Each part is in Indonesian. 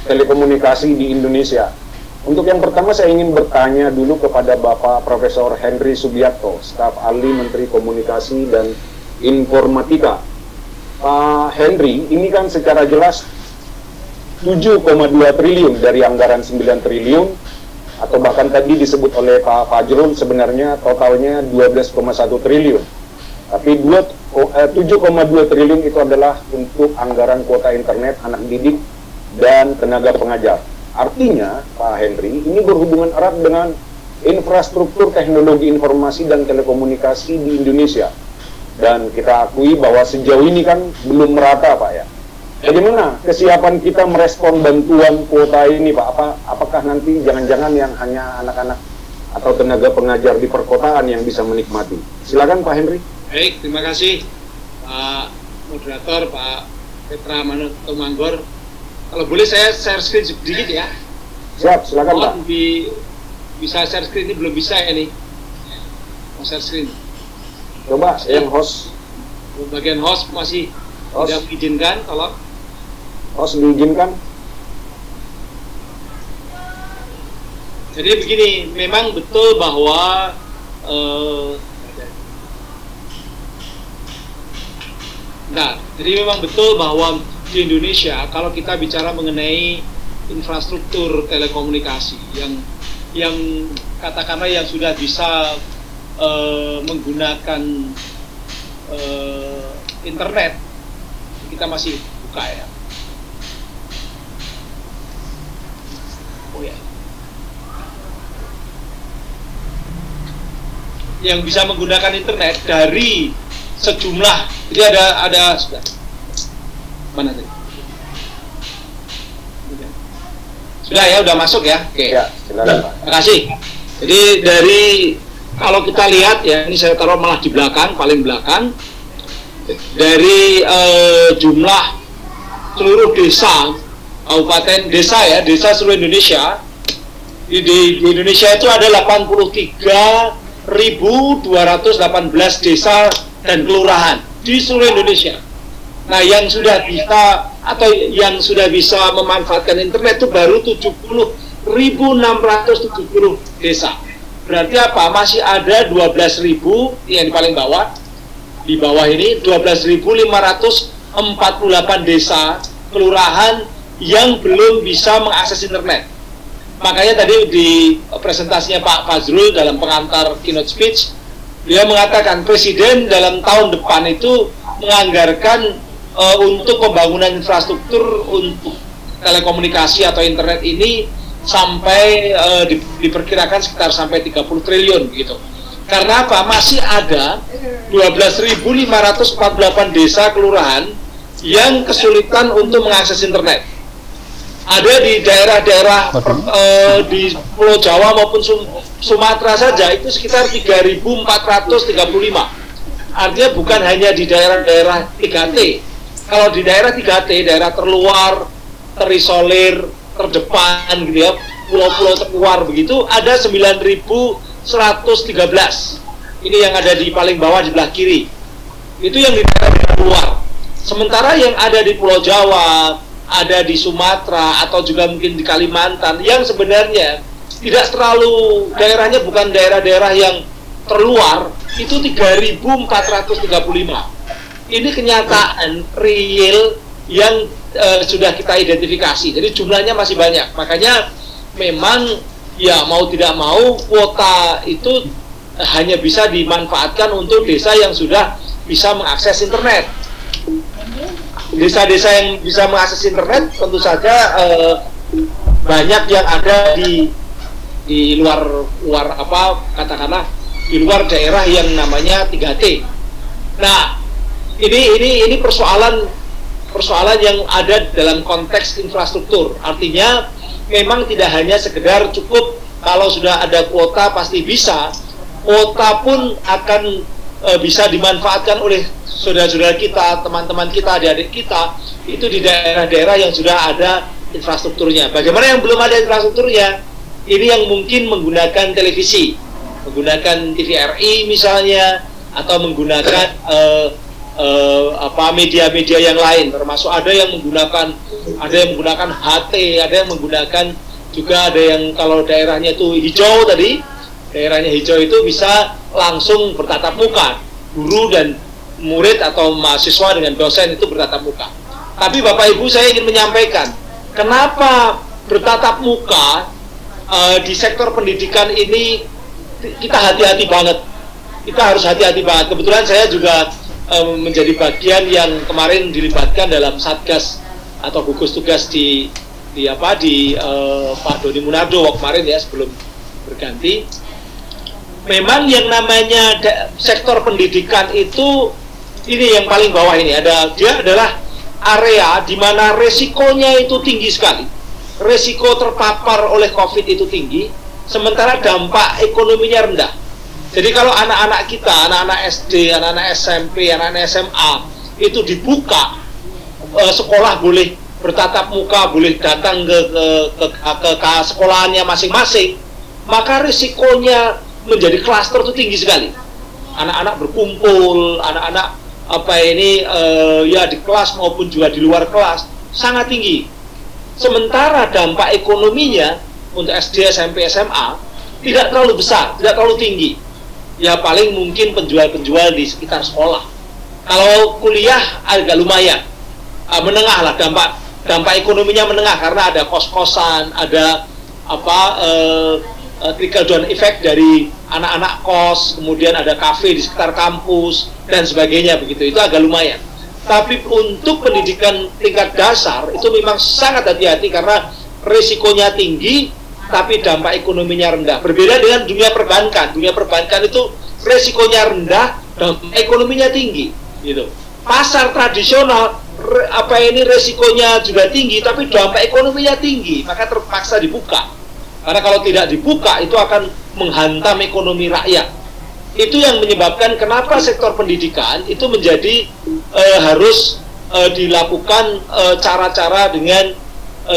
telekomunikasi di Indonesia. Untuk yang pertama saya ingin bertanya dulu kepada Bapak Profesor Henry Subiakto, staf ahli Menteri Komunikasi dan Informatika. Pak Henry, ini kan secara jelas 7,2 triliun dari anggaran 9 triliun, atau bahkan tadi disebut oleh Pak Fajrul sebenarnya totalnya 12,1 triliun. Tapi 7,2 triliun itu adalah untuk anggaran kuota internet, anak didik, dan tenaga pengajar. Artinya, Pak Henry, ini berhubungan erat dengan infrastruktur teknologi informasi dan telekomunikasi di Indonesia. Dan kita akui bahwa sejauh ini kan belum merata, Pak ya. Bagaimana kesiapan kita merespon bantuan kuota ini, Pak? Apakah nanti jangan-jangan yang hanya anak-anak atau tenaga pengajar di perkotaan yang bisa menikmati? Silakan Pak Henry. Baik, terima kasih Pak Moderator, Pak Petra Manunggal. Kalau boleh saya share screen sedikit ya. Siap, silakan Pak. Bisa share screen, ini belum bisa ya nih. Mau share screen. Coba yang host. Bagian host masih tidak diizinkan, tolong. Host diizinkan. Jadi begini, memang betul bahwa jadi memang betul bahwa di Indonesia kalau kita bicara mengenai infrastruktur telekomunikasi yang katakanlah yang sudah bisa menggunakan internet, kita masih buka ya. Oh ya. Yang bisa menggunakan internet dari sejumlah, jadi ada sudah mana tadi? Sudah ya, udah masuk ya. Oke. Ya, silakan Pak. Terima kasih. Jadi dari kalau kita lihat ya, ini saya taruh malah di belakang, paling belakang. Dari jumlah seluruh desa, kabupaten desa ya, desa seluruh Indonesia, di Indonesia itu ada 83.218 desa dan kelurahan di seluruh Indonesia. Nah, yang sudah bisa atau yang sudah bisa memanfaatkan internet itu baru 70.670 desa. Berarti apa? Masih ada 12.000 yang di paling bawah. Di bawah ini 12.548 desa, kelurahan yang belum bisa mengakses internet. Makanya tadi di presentasinya Pak Fajrul dalam pengantar keynote speech, dia mengatakan Presiden dalam tahun depan itu menganggarkan untuk pembangunan infrastruktur untuk telekomunikasi atau internet ini sampai diperkirakan sekitar sampai 30 triliun gitu. Karena apa? Masih ada 12.548 desa kelurahan yang kesulitan untuk mengakses internet. Ada di daerah-daerah di Pulau Jawa maupun Sumatera saja itu sekitar 3.435. Artinya bukan hanya di daerah-daerah 3T. Kalau di daerah 3T, daerah terluar, terisolir, terdepan gitu ya, pulau-pulau terluar begitu, ada 9.113. Ini yang ada di paling bawah di belah kiri. Itu yang di daerah luar. Sementara yang ada di Pulau Jawa, ada di Sumatera atau juga mungkin di Kalimantan yang sebenarnya tidak terlalu, daerahnya bukan daerah-daerah yang terluar, itu 3.435. Ini kenyataan real yang sudah kita identifikasi. Jadi jumlahnya masih banyak. Makanya memang ya mau tidak mau kuota itu hanya bisa dimanfaatkan untuk desa yang sudah bisa mengakses internet. Desa-desa yang bisa mengakses internet tentu saja banyak yang ada di luar apa katakanlah di luar daerah yang namanya 3T. Nah, ini persoalan yang ada dalam konteks infrastruktur. Artinya memang tidak hanya sekedar cukup kalau sudah ada kuota pasti bisa. Kuota pun akan bisa dimanfaatkan oleh saudara-saudara kita, teman-teman kita, adik-adik kita itu di daerah-daerah yang sudah ada infrastrukturnya. Bagaimana yang belum ada infrastrukturnya? Ini yang mungkin menggunakan televisi, menggunakan TVRI misalnya, atau menggunakan media-media yang lain, termasuk ada yang menggunakan HT, ada yang menggunakan juga, ada yang kalau daerahnya itu hijau tadi, daerahnya hijau itu bisa langsung bertatap muka, guru dan murid atau mahasiswa dengan dosen itu bertatap muka. Tapi Bapak Ibu, saya ingin menyampaikan kenapa bertatap muka di sektor pendidikan ini kita hati-hati banget. Kita harus hati-hati banget. Kebetulan saya juga menjadi bagian yang kemarin dilibatkan dalam satgas atau gugus tugas di Pak Doni Munardo kemarin ya, sebelum berganti. Memang yang namanya sektor pendidikan itu ini yang paling bawah ini, dia adalah area di mana resikonya itu tinggi sekali. Resiko terpapar oleh COVID itu tinggi, sementara dampak ekonominya rendah. Jadi kalau anak-anak kita, anak-anak SD, anak-anak SMP, anak-anak SMA itu dibuka, sekolah boleh bertatap muka, boleh datang ke sekolahannya masing-masing, maka risikonya menjadi klaster itu tinggi sekali. Anak-anak berkumpul, anak-anak di kelas maupun juga di luar kelas sangat tinggi. Sementara dampak ekonominya untuk SD, SMP, SMA tidak terlalu besar, tidak terlalu tinggi. Ya paling mungkin penjual-penjual di sekitar sekolah. Kalau kuliah agak lumayan, menengah lah, dampak ekonominya menengah karena ada kos-kosan, ada trickle down effect dari anak-anak kos, kemudian ada kafe di sekitar kampus dan sebagainya begitu. Itu agak lumayan. Tapi untuk pendidikan tingkat dasar itu memang sangat hati-hati karena risikonya tinggi, tapi dampak ekonominya rendah. Berbeda dengan dunia perbankan. Dunia perbankan itu resikonya rendah, dampak ekonominya tinggi. Gitu. Pasar tradisional resikonya juga tinggi, tapi dampak ekonominya tinggi, maka terpaksa dibuka. Karena kalau tidak dibuka itu akan menghantam ekonomi rakyat. Itu yang menyebabkan kenapa sektor pendidikan itu menjadi harus dilakukan cara-cara dengan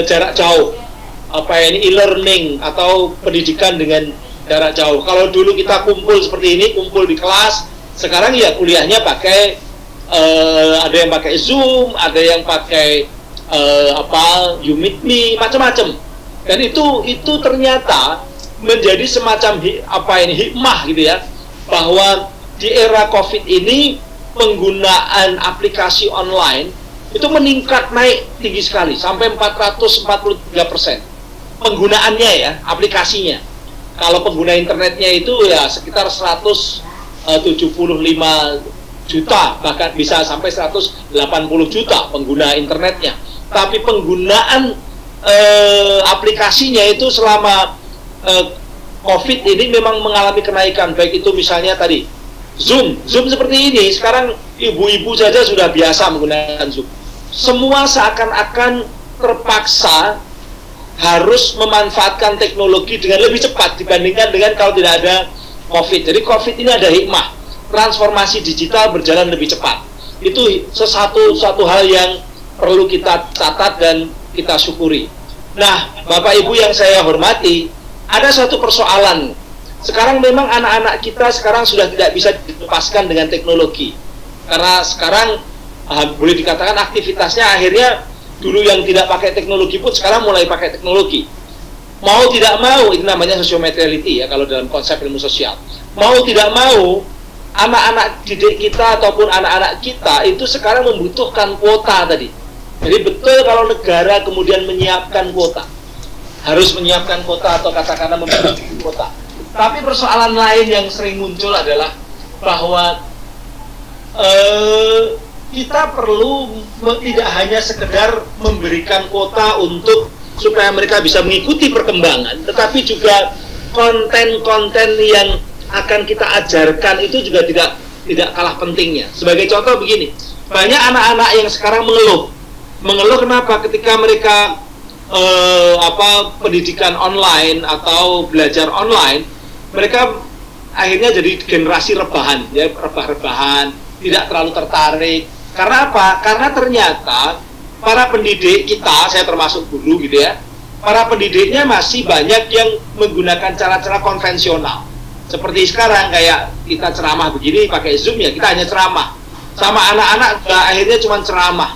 jarak jauh. E-learning atau pendidikan dengan jarak jauh. Kalau dulu kita kumpul seperti ini, kumpul di kelas, sekarang ya kuliahnya pakai ada yang pakai Zoom, ada yang pakai YouMeetMe, macam-macam. Dan itu ternyata menjadi semacam hikmah gitu ya, bahwa di era COVID ini penggunaan aplikasi online itu meningkat naik tinggi sekali sampai 443%. Penggunaannya ya, aplikasinya. Kalau pengguna internetnya itu ya sekitar 175 juta, bahkan bisa sampai 180 juta pengguna internetnya. Tapi penggunaan aplikasinya itu selama COVID ini memang mengalami kenaikan. Baik itu misalnya tadi Zoom seperti ini, sekarang ibu-ibu saja sudah biasa menggunakan Zoom. Semua seakan-akan terpaksa harus memanfaatkan teknologi dengan lebih cepat dibandingkan dengan kalau tidak ada COVID. Jadi COVID ini ada hikmah, transformasi digital berjalan lebih cepat. Itu satu hal yang perlu kita catat dan kita syukuri. Nah, Bapak Ibu yang saya hormati, ada satu persoalan. Sekarang memang anak-anak kita sekarang sudah tidak bisa dilepaskan dengan teknologi. Karena sekarang boleh dikatakan aktivitasnya akhirnya dulu yang tidak pakai teknologi pun sekarang mulai pakai teknologi. Mau tidak mau, itu namanya sociomateriality ya kalau dalam konsep ilmu sosial. Mau tidak mau, anak-anak didik kita ataupun anak-anak kita itu sekarang membutuhkan kuota tadi. Jadi betul kalau negara kemudian menyiapkan kuota, harus menyiapkan kuota atau katakanlah memberikan kuota. Tapi persoalan lain yang sering muncul adalah bahwa kita perlu tidak hanya sekedar memberikan kuota untuk supaya mereka bisa mengikuti perkembangan, tetapi juga konten-konten yang akan kita ajarkan itu juga tidak kalah pentingnya. Sebagai contoh begini, banyak anak-anak yang sekarang mengeluh kenapa ketika mereka pendidikan online atau belajar online, mereka akhirnya jadi generasi rebahan, ya rebah-rebahan, tidak terlalu tertarik. Karena apa? Karena ternyata para pendidik kita, saya termasuk guru gitu ya, para pendidiknya masih banyak yang menggunakan cara-cara konvensional. Seperti sekarang kayak kita ceramah begini pakai Zoom ya, kita hanya ceramah. sama anak-anak akhirnya cuma ceramah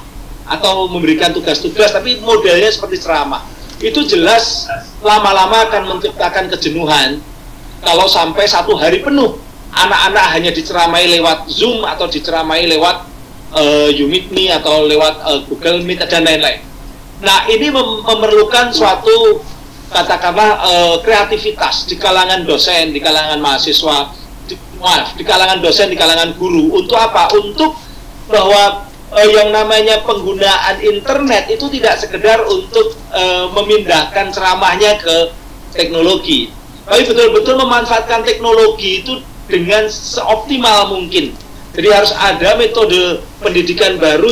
atau memberikan tugas-tugas, tapi modelnya seperti ceramah. Itu jelas lama-lama akan menciptakan kejenuhan kalau sampai satu hari penuh anak-anak hanya diceramai lewat Zoom atau diceramai lewat YouMeet atau lewat Google Meet dan lain-lain. Nah, ini memerlukan suatu katakanlah kreativitas di kalangan dosen, di kalangan mahasiswa, di kalangan dosen, di kalangan guru. Untuk apa? Untuk bahwa yang namanya penggunaan internet itu tidak sekedar untuk memindahkan ceramahnya ke teknologi, tapi betul-betul memanfaatkan teknologi itu dengan seoptimal mungkin. Jadi harus ada metode pendidikan baru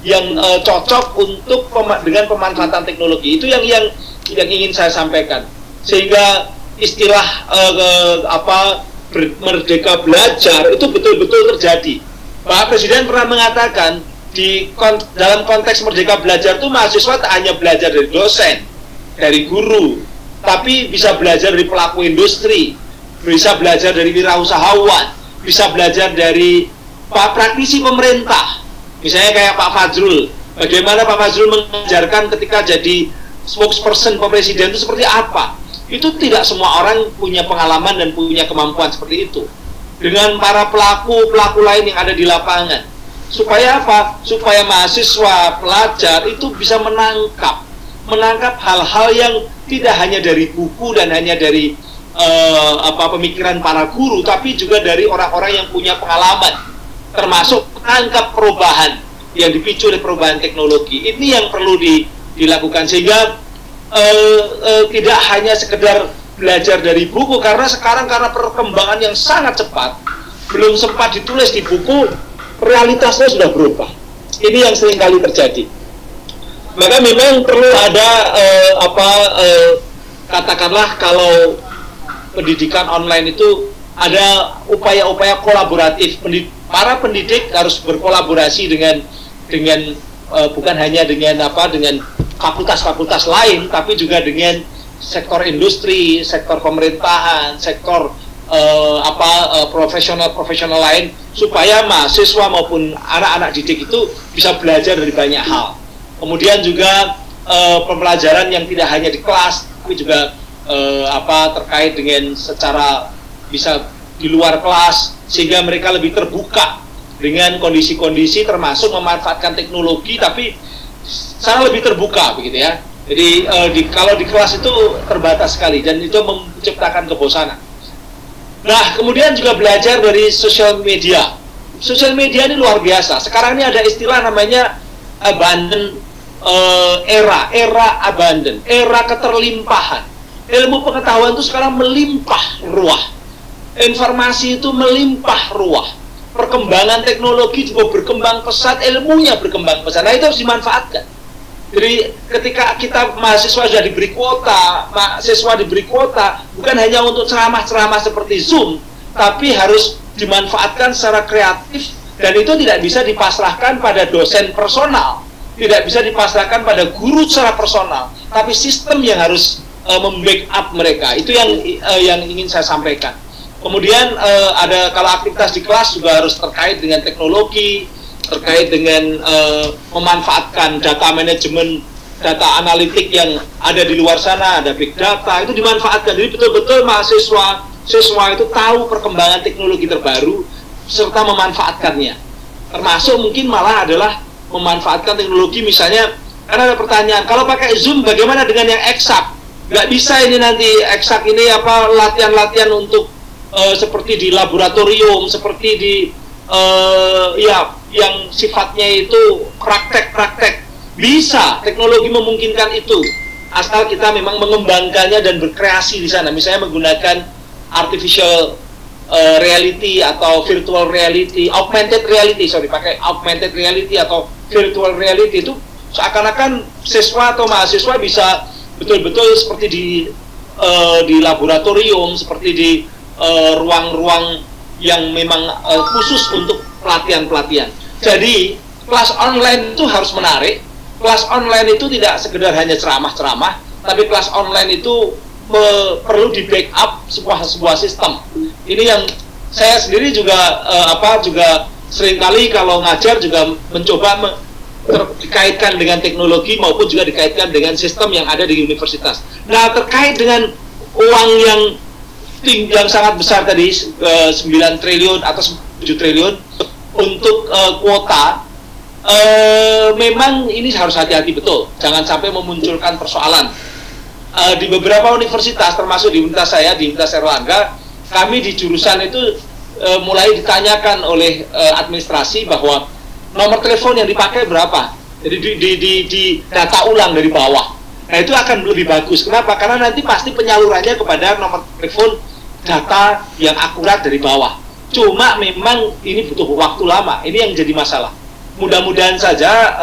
yang cocok untuk dengan pemanfaatan teknologi. Itu yang ingin saya sampaikan. Sehingga istilah merdeka belajar itu betul-betul terjadi. Pak Presiden pernah mengatakan dalam konteks merdeka belajar itu mahasiswa tak hanya belajar dari dosen, dari guru, tapi bisa belajar dari pelaku industri, bisa belajar dari wirausahawan, bisa belajar dari praktisi pemerintah. Misalnya kayak Pak Fajrul, bagaimana Pak Fajrul mengajarkan ketika jadi spokesperson Presiden itu seperti apa. Itu tidak semua orang punya pengalaman dan punya kemampuan seperti itu. Dengan para pelaku lain yang ada di lapangan. Supaya apa? Supaya mahasiswa, pelajar itu bisa menangkap hal-hal yang tidak hanya dari buku dan hanya dari pemikiran para guru, tapi juga dari orang-orang yang punya pengalaman, termasuk menangkap perubahan yang dipicu oleh perubahan teknologi. Ini yang perlu dilakukan, sehingga tidak hanya sekedar belajar dari buku, karena sekarang karena perkembangan yang sangat cepat, belum sempat ditulis di buku, realitasnya sudah berubah. Ini yang sering kali terjadi. Maka memang perlu ada katakanlah kalau pendidikan online itu ada upaya-upaya kolaboratif. Para pendidik harus berkolaborasi dengan bukan hanya dengan fakultas-fakultas lain, tapi juga dengan sektor industri, sektor pemerintahan, sektor profesional lain, supaya mahasiswa maupun anak-anak didik itu bisa belajar dari banyak hal. Kemudian juga pembelajaran yang tidak hanya di kelas, tapi juga terkait dengan secara bisa di luar kelas, sehingga mereka lebih terbuka dengan kondisi-kondisi, termasuk memanfaatkan teknologi, tapi secara lebih terbuka begitu ya. Jadi kalau di kelas itu terbatas sekali dan itu menciptakan kebosanan. Nah, kemudian juga belajar dari sosial media. Sosial media ini luar biasa. Sekarang ini ada istilah namanya abundant era abundant, era keterlimpahan. Ilmu pengetahuan itu sekarang melimpah ruah. Informasi itu melimpah ruah. Perkembangan teknologi juga berkembang pesat, ilmunya berkembang pesat. Nah, itu harus dimanfaatkan. Jadi ketika kita mahasiswa sudah diberi kuota, bukan hanya untuk ceramah-ceramah seperti Zoom, tapi harus dimanfaatkan secara kreatif, dan itu tidak bisa dipasrahkan pada dosen personal, tidak bisa dipasrahkan pada guru secara personal, tapi sistem yang harus membackup mereka. Itu yang ingin saya sampaikan. Kemudian ada kalau aktivitas di kelas juga harus terkait dengan teknologi, terkait dengan memanfaatkan data manajemen, data analitik yang ada di luar sana, ada big data, itu dimanfaatkan. Jadi betul-betul siswa itu tahu perkembangan teknologi terbaru serta memanfaatkannya. Termasuk mungkin malah adalah memanfaatkan teknologi, misalnya karena ada pertanyaan, kalau pakai Zoom bagaimana dengan yang eksak? Nggak bisa ini nanti eksak ini latihan-latihan untuk seperti di laboratorium, seperti di yang sifatnya itu praktek-praktek. Bisa, teknologi memungkinkan itu, asal kita memang mengembangkannya dan berkreasi di sana. Misalnya menggunakan artificial reality atau virtual reality, pakai augmented reality atau virtual reality, itu seakan-akan siswa atau mahasiswa bisa betul-betul seperti di laboratorium, seperti di ruang-ruang yang memang khusus untuk pelatihan-pelatihan. Jadi kelas online itu harus menarik. Kelas online itu tidak sekedar hanya ceramah-ceramah, tapi kelas online itu perlu di backup sebuah sistem. Ini yang saya sendiri juga seringkali kalau ngajar juga mencoba dikaitkan dengan teknologi maupun juga dikaitkan dengan sistem yang ada di universitas. Nah, terkait dengan uang yang sangat besar tadi, 9 triliun atau 7 triliun untuk kuota, memang ini harus hati-hati betul, jangan sampai memunculkan persoalan. Di beberapa universitas, termasuk di universitas saya, di Universitas Airlangga, kami di jurusan itu mulai ditanyakan oleh administrasi bahwa nomor telepon yang dipakai berapa, jadi di data ulang dari bawah. Nah, itu akan lebih bagus. Kenapa? Karena nanti pasti penyalurannya kepada nomor telepon data yang akurat dari bawah. Cuma memang ini butuh waktu lama, ini yang jadi masalah. Mudah-mudahan saja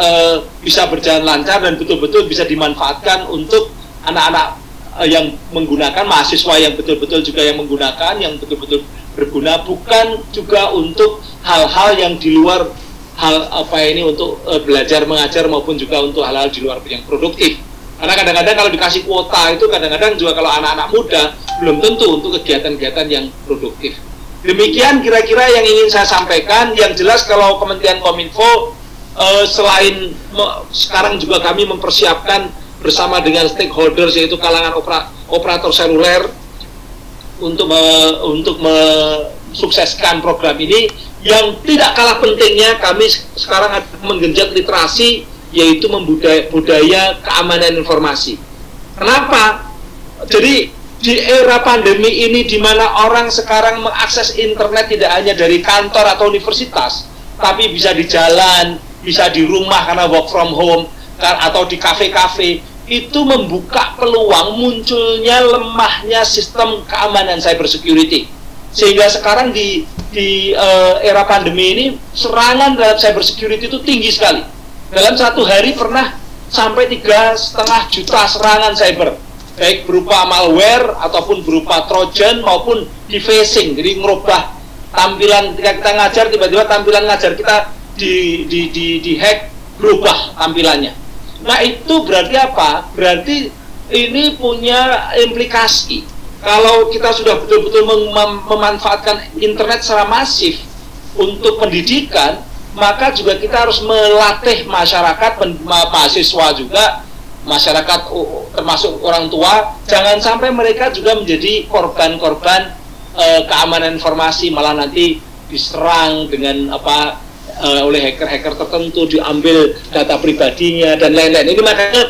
bisa berjalan lancar dan betul-betul bisa dimanfaatkan untuk anak-anak yang menggunakan, mahasiswa yang betul-betul juga yang menggunakan, yang betul-betul berguna, bukan juga untuk hal-hal yang di luar hal untuk belajar mengajar maupun juga untuk hal-hal di luar yang produktif. Karena kadang-kadang kalau dikasih kuota itu kadang-kadang juga kalau anak-anak muda belum tentu untuk kegiatan-kegiatan yang produktif. Demikian kira-kira yang ingin saya sampaikan. Yang jelas kalau Kementerian Kominfo selain sekarang juga kami mempersiapkan bersama dengan stakeholders yaitu kalangan operator seluler untuk mensukseskan program ini. Yang tidak kalah pentingnya, kami sekarang menggenjot literasi, yaitu budaya keamanan informasi. Kenapa? Jadi di era pandemi ini, di mana orang sekarang mengakses internet tidak hanya dari kantor atau universitas, tapi bisa di jalan, bisa di rumah karena work from home, atau di kafe-kafe, itu membuka peluang munculnya lemahnya sistem keamanan cyber security. Sehingga sekarang di era pandemi ini serangan terhadap cyber security itu tinggi sekali. Dalam satu hari pernah sampai 3,5 juta serangan cyber, baik berupa malware ataupun berupa trojan maupun defacing. Jadi merubah tampilan ketika kita ngajar, tiba-tiba tampilan ngajar kita di hack, berubah tampilannya. Nah, itu berarti apa? Berarti ini punya implikasi. Kalau kita sudah betul-betul memanfaatkan internet secara masif untuk pendidikan, maka juga kita harus melatih masyarakat, mahasiswa juga, masyarakat termasuk orang tua, jangan sampai mereka juga menjadi korban-korban keamanan informasi, malah nanti diserang dengan oleh hacker-hacker tertentu, diambil data pribadinya dan lain-lain. Ini makanya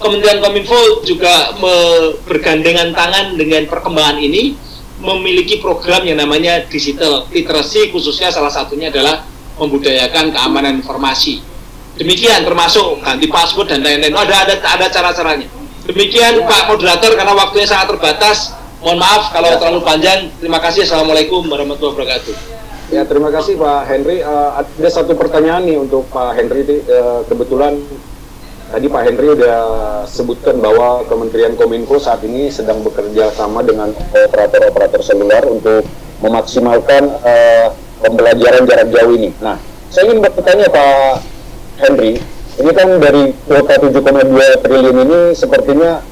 Kementerian Kominfo juga bergandengan tangan dengan perkembangan ini, memiliki program yang namanya digital literacy, khususnya salah satunya adalah membudayakan keamanan informasi. Demikian, termasuk ganti password dan lain-lain. Ada cara-caranya. Demikian Pak Moderator, karena waktunya sangat terbatas, mohon maaf kalau terlalu panjang. Terima kasih. Assalamualaikum warahmatullahi wabarakatuh. Ya, terima kasih Pak Henry. Ada satu pertanyaan nih untuk Pak Henry. Kebetulan tadi Pak Henry udah sebutkan bahwa Kementerian Kominfo saat ini sedang bekerja sama dengan operator-operator seluler untuk memaksimalkan pembelajaran jarak jauh ini. Nah, saya ingin bertanya Pak Henry, ini kan dari kuota 7,2 triliun ini sepertinya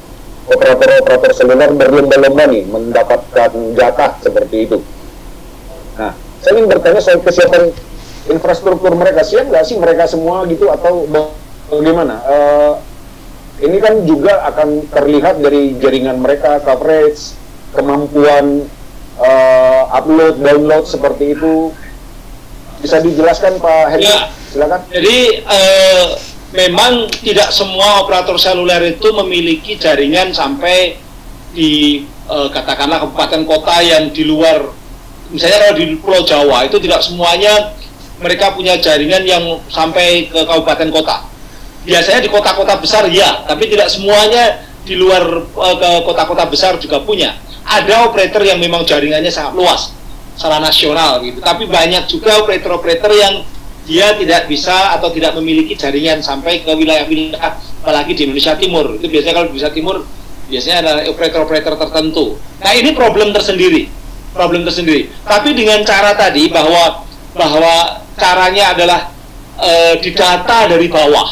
operator-operator seluler berlomba-lomba nih mendapatkan jatah seperti itu. Nah, saya ingin bertanya soal kesiapan infrastruktur mereka. Siap nggak sih mereka semua gitu atau bagaimana? Ini kan juga akan terlihat dari jaringan mereka, coverage, kemampuan upload, download seperti itu. Bisa dijelaskan Pak Henry? Ya, silakan. Jadi memang tidak semua operator seluler itu memiliki jaringan sampai di katakanlah kabupaten kota yang di luar. Misalnya kalau di Pulau Jawa itu tidak semuanya mereka punya jaringan yang sampai ke kabupaten kota. Biasanya di kota-kota besar ya, tapi tidak semuanya di luar ke kota-kota besar juga punya. Ada operator yang memang jaringannya sangat luas secara nasional gitu, tapi banyak juga operator-operator yang dia tidak bisa atau tidak memiliki jaringan sampai ke wilayah-wilayah, apalagi di Indonesia Timur. Itu biasanya kalau di Indonesia Timur biasanya ada operator-operator tertentu. Nah, ini problem tersendiri. Tapi dengan cara tadi bahwa caranya adalah didata dari bawah,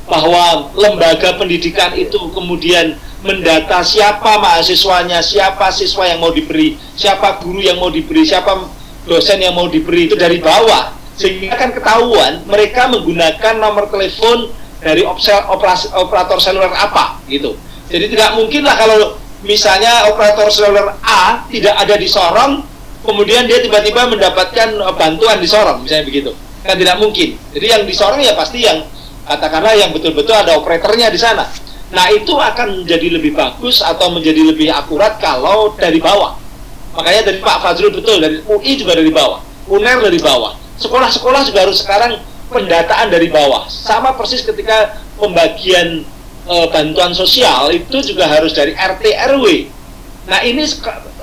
bahwa lembaga pendidikan itu kemudian mendata siapa mahasiswanya, siapa siswa yang mau diberi, siapa guru yang mau diberi, siapa dosen yang mau diberi, itu dari bawah. sehingga kan ketahuan mereka menggunakan nomor telepon dari operator seluler apa gitu. Jadi tidak mungkin lah kalau misalnya operator seluler A tidak ada di Sorong, kemudian dia tiba-tiba mendapatkan bantuan di Sorong, misalnya begitu. Kan tidak mungkin. Jadi yang di Sorong ya pasti yang katakanlah yang betul-betul ada operatornya di sana. Nah, itu akan menjadi lebih bagus atau menjadi lebih akurat kalau dari bawah. Makanya dari Pak Fazrul betul, dari UI juga dari bawah, UNER dari bawah. Sekolah-sekolah juga harus sekarang pendataan dari bawah. Sama persis ketika pembagian bantuan sosial itu juga harus dari RT RW. Nah, ini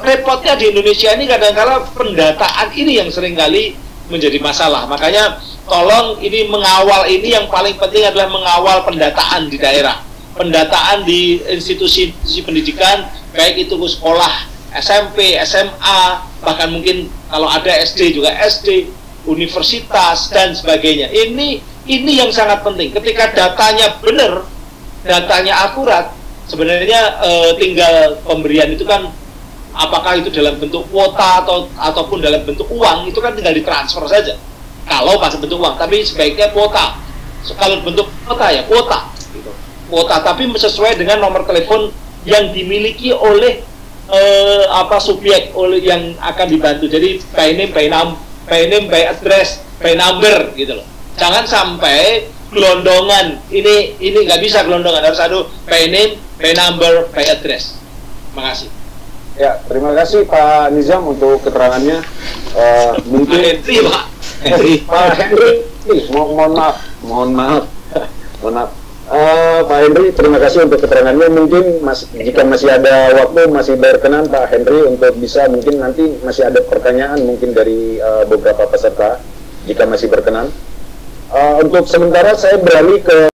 repotnya di Indonesia ini kadang-kala pendataan ini yang seringkali menjadi masalah. Makanya tolong ini mengawal, ini yang paling penting adalah mengawal pendataan di daerah. Pendataan di institusi pendidikan, baik itu sekolah SMP, SMA, bahkan mungkin kalau ada SD juga SD, universitas dan sebagainya. Ini yang sangat penting. Ketika datanya benar, datanya akurat, sebenarnya tinggal pemberian itu kan apakah itu dalam bentuk kuota ataupun dalam bentuk uang, itu kan tinggal ditransfer saja. Kalau masih bentuk uang, tapi sebaiknya kuota. Kalau bentuk kuota ya kuota. Kuota, tapi sesuai dengan nomor telepon yang dimiliki oleh subjek oleh yang akan dibantu. Jadi by name, by address, by number gitu loh. Jangan sampai gelondongan. Ini nggak bisa gelondongan, harus ada by name, by number, by address. Terima kasih. Ya, terima kasih Pak Nizam untuk keterangannya. Mungkin Pak Henry, mohon maaf. Pak Henry, terima kasih untuk keterangannya. Mungkin jika masih ada waktu, masih berkenan Pak Henry untuk bisa, mungkin nanti masih ada pertanyaan mungkin dari beberapa peserta, jika masih berkenan. Untuk sementara saya beralih ke